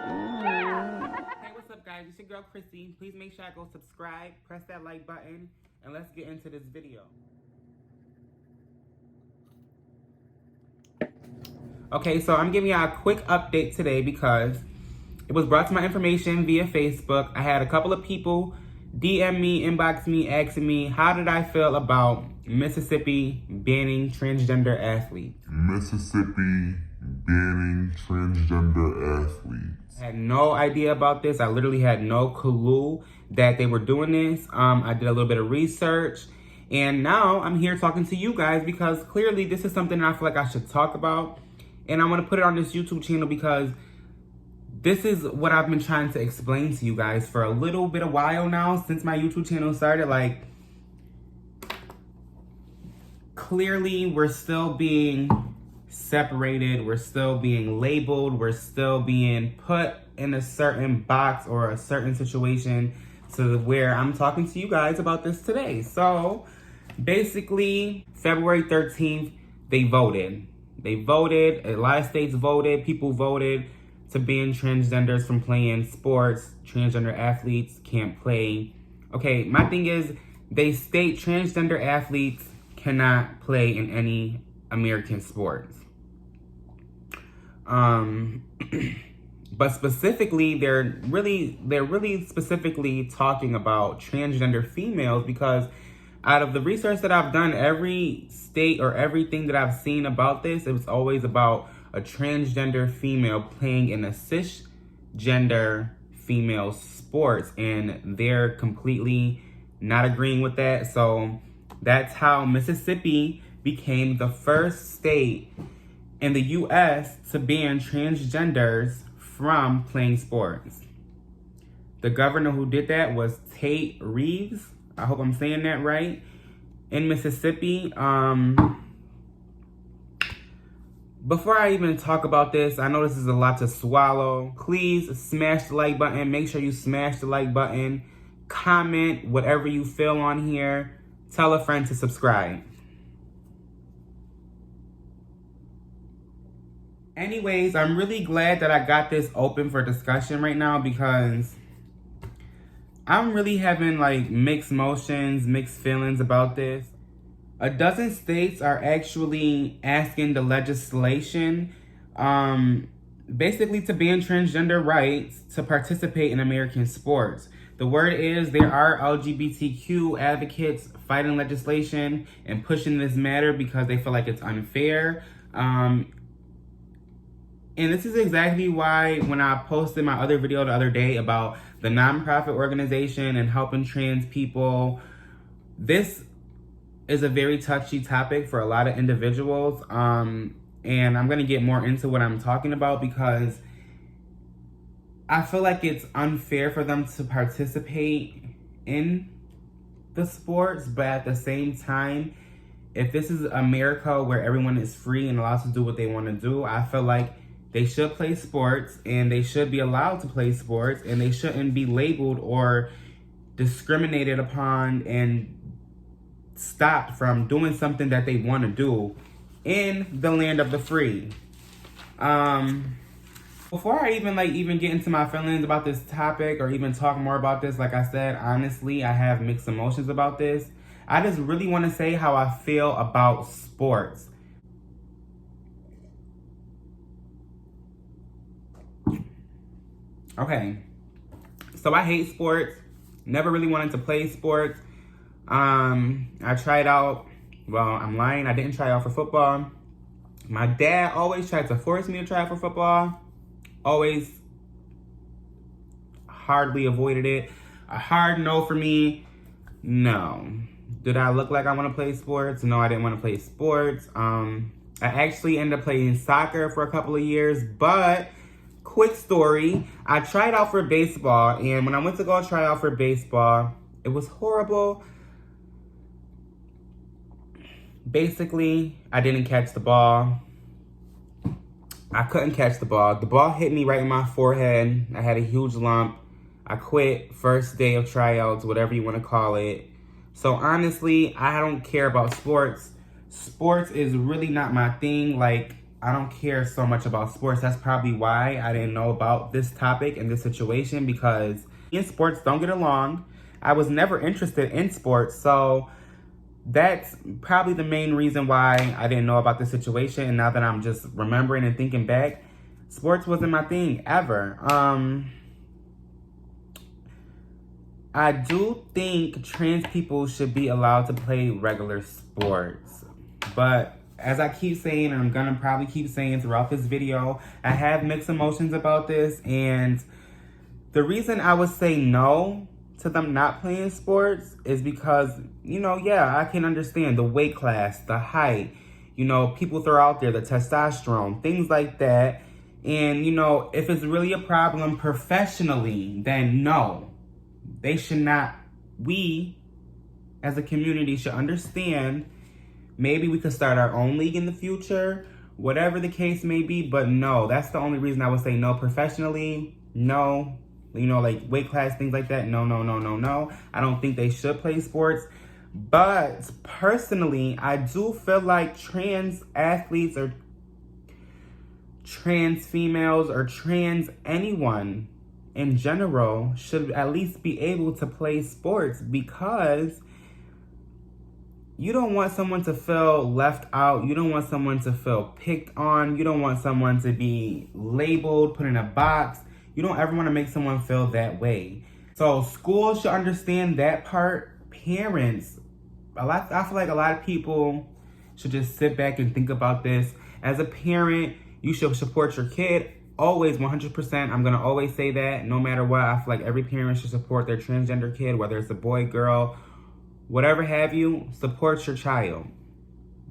Hey, what's up, guys? It's your girl, Chrissy. Please make sure I go subscribe, press that like button, and let's get into this video. Okay, so I'm giving y'all a quick update today because it was brought to my information via Facebook. I had a couple of people DM me, inbox me, asking me, how did I feel about Mississippi banning transgender athletes? Mississippi banning transgender athletes. I had no idea about this. I literally had no clue that they were doing this. I did a little bit of research, and now I'm here talking to you guys because clearly this is something I feel like I should talk about. And I want to put it on this YouTube channel because this is what I've been trying to explain to you guys for a little bit of while now since my YouTube channel started. Like, clearly we're still being separated, we're still being labeled, we're still being put in a certain box or a certain situation to where I'm talking to you guys about this today. So basically, February 13th, they voted. A lot of states voted, people voted to ban transgenders from playing sports. Transgender athletes can't play. Okay, my thing is, they state transgender athletes cannot play in any American sports. But specifically, they're really specifically talking about transgender females because out of the research that I've done, every state or everything that I've seen about this, it was always about a transgender female playing in a cisgender female sports, and they're completely not agreeing with that. So that's how Mississippi became the first state in the U.S. to ban transgenders from playing sports. The governor who did that was Tate Reeves. I hope I'm saying that right. In Mississippi. Before I even talk about this, I know this is a lot to swallow. Please smash the like button. Make sure you smash the like button. Comment whatever you feel on here. Tell a friend to subscribe. Anyways, I'm really glad that I got this open for discussion right now because I'm really having like mixed emotions, mixed feelings about this. A dozen states are actually asking the legislation basically to ban transgender rights to participate in American sports. The word is there are LGBTQ advocates fighting legislation and pushing this matter because they feel like it's unfair. And this is exactly why when I posted my other video the other day about the nonprofit organization and helping trans people, this is a very touchy topic for a lot of individuals. And I'm going to get more into what I'm talking about because I feel like it's unfair for them to participate in the sports, but at the same time, if this is America where everyone is free and allowed to do what they want to do, I feel like they should play sports and they should be allowed to play sports and they shouldn't be labeled or discriminated upon and stopped from doing something that they want to do in the land of the free. Before I even get into my feelings about this topic or even talk more about this, like I said, honestly, I have mixed emotions about this. I just really want to say how I feel about sports. Okay, so I hate sports. Never really wanted to play sports. I tried out, well, I'm lying. I didn't try out for football. My dad always tried to force me to try out for football. Always hardly avoided it. A hard no for me. No. Did I look like I want to play sports? No, I didn't want to play sports. I actually ended up playing soccer for a couple of years, but quick story, I tried out for baseball, and when I went to go try out for baseball, it was horrible. Basically, I didn't catch the ball. I couldn't catch the ball. The ball hit me right in my forehead. I had a huge lump. I quit first day of tryouts, whatever you want to call it. So honestly, I don't care about sports. Sports is really not my thing. Like, I don't care so much about sports. That's probably why I didn't know about this topic and this situation, because me and sports don't get along. I was never interested in sports, so that's probably the main reason why I didn't know about this situation. And now that I'm just remembering and thinking back, sports wasn't my thing ever. I do think trans people should be allowed to play regular sports. But as I keep saying, and I'm gonna probably keep saying throughout this video, I have mixed emotions about this. And the reason I would say no to them not playing sports is because, yeah, I can understand the weight class, the height, people throw out there the testosterone, things like that. And, if it's really a problem professionally, then no. They should not, we as a community should understand, maybe we could start our own league in the future, whatever the case may be, but no, that's the only reason I would say no. Professionally, no. Like weight class, things like that, no, no, no, no, no. I don't think they should play sports. But personally, I do feel like trans athletes or trans females or trans anyone in general should at least be able to play sports, because you don't want someone to feel left out. You don't want someone to feel picked on. You don't want someone to be labeled, put in a box. You don't ever want to make someone feel that way. So schools should understand that part. Parents, I feel like a lot of people should just sit back and think about this. As a parent, you should support your kid. Always, 100%. I'm going to always say that no matter what. I feel like every parent should support their transgender kid, whether it's a boy, girl, whatever have you, support your child.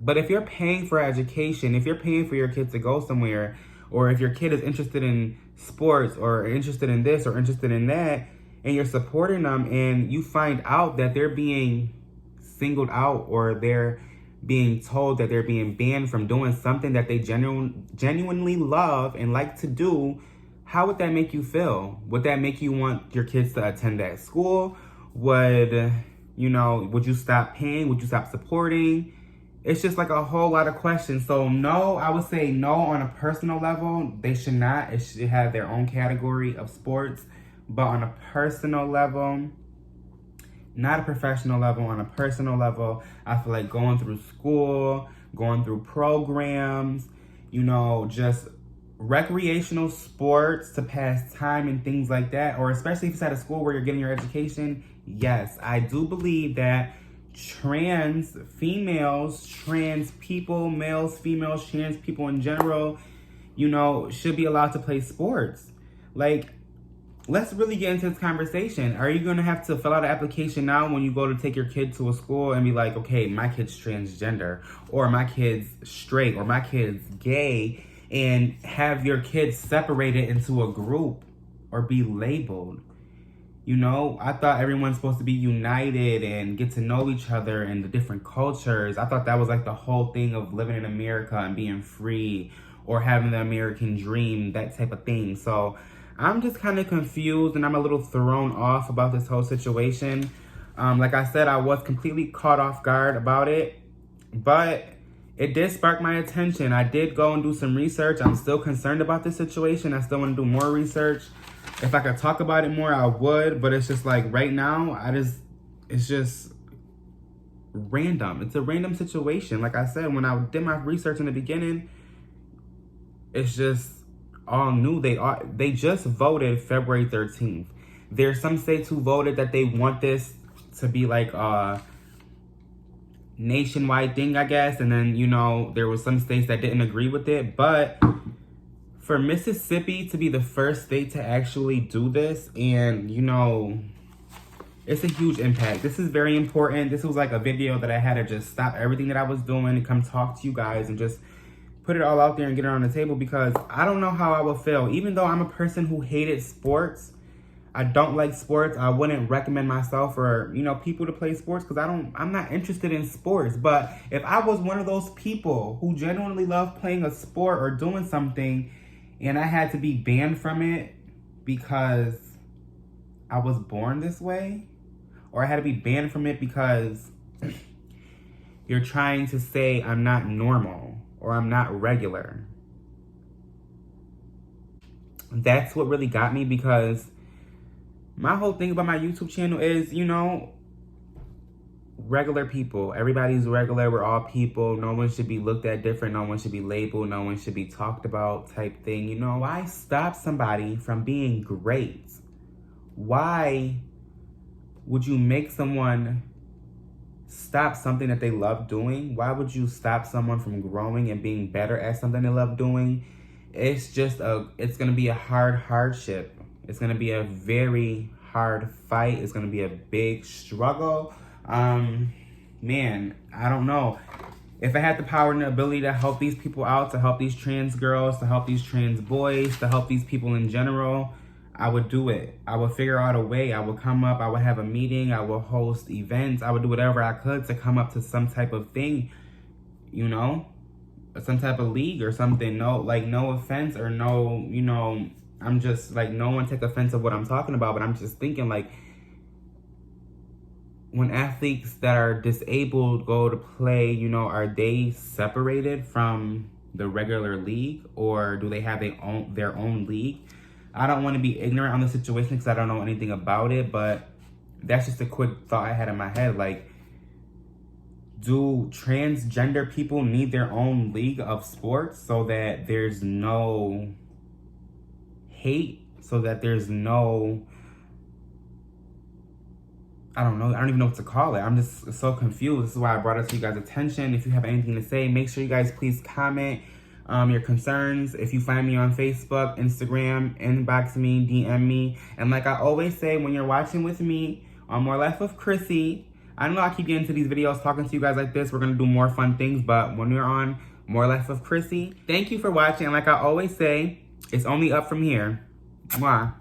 But if you're paying for education, if you're paying for your kid to go somewhere, or if your kid is interested in sports or interested in this or interested in that, and you're supporting them and you find out that they're being singled out or they're being told that they're being banned from doing something that they genuinely love and like to do, how would that make you feel? Would that make you want your kids to attend that school? Would you stop paying? Would you stop supporting? It's just like a whole lot of questions. So no, I would say no on a personal level. They should not. It should have their own category of sports. But on a personal level, not a professional level, on a personal level, I feel like going through school, going through programs, just recreational sports to pass time and things like that, or especially if it's at a school where you're getting your education, yes, I do believe that trans females, trans people, males, females, trans people in general, should be allowed to play sports. Like, let's really get into this conversation. Are you going to have to fill out an application now when you go to take your kid to a school and be like, okay, my kid's transgender, or my kid's straight, or my kid's gay, and have your kids separated into a group or be labeled? I thought everyone's supposed to be united and get to know each other and the different cultures. I thought that was like the whole thing of living in America and being free, or having the American dream, that type of thing. So I'm just kind of confused and I'm a little thrown off about this whole situation. Like I said, I was completely caught off guard about it, but it did spark my attention. I did go and do some research. I'm still concerned about this situation. I still want to do more research. If I could talk about it more, I would, but it's just like right now, it's just random. It's a random situation. Like I said, when I did my research in the beginning, it's just all new. They just voted February 13th. There's some states who voted that they want this to be like a nationwide thing, I guess. And then, there was some states that didn't agree with it. But for Mississippi to be the first state to actually do this, and, it's a huge impact. This is very important. This was like a video that I had to just stop everything that I was doing and come talk to you guys and just put it all out there and get it on the table, because I don't know how I would feel. Even though I'm a person who hated sports, I don't like sports. I wouldn't recommend myself or, people to play sports, because I'm not interested in sports. But if I was one of those people who genuinely love playing a sport or doing something, and I had to be banned from it because I was born this way, or I had to be banned from it because you're trying to say I'm not normal or I'm not regular, that's what really got me, because my whole thing about my YouTube channel is, you know, regular people. Everybody's regular. We're all people. No one should be looked at different. No one should be labeled. No one should be talked about type thing. You know, why stop somebody from being great? Why would you make someone stop something that they love doing? Why would you stop someone from growing and being better at something they love doing? It's going to be a hardship. It's going to be a very hard fight. It's going to be a big struggle. Man, I don't know. If I had the power and the ability to help these people out, to help these trans girls, to help these trans boys, to help these people in general, I would do it. I would figure out a way. I would come up, I would have a meeting, I would host events, I would do whatever I could to come up to some type of thing, you know, some type of league or something. No offense, or no, you know, I'm just like, no one take offense of what I'm talking about, but I'm just thinking, like, when athletes that are disabled go to play, you know, are they separated from the regular league, or do they have their own league? I don't want to be ignorant on the situation because I don't know anything about it, but that's just a quick thought I had in my head. Like, do transgender people need their own league of sports so that there's no hate, so that there's no, I don't know. I don't even know what to call it. I'm just so confused. This is why I brought it to you guys' attention. If you have anything to say, make sure you guys please comment your concerns. If you find me on Facebook, Instagram, inbox me, DM me. And like I always say, when you're watching with me on More Life with Chrissy, I know I keep getting to these videos talking to you guys like this. We're going to do more fun things. But when we're on More Life with Chrissy, thank you for watching. And like I always say, it's only up from here. Mwah.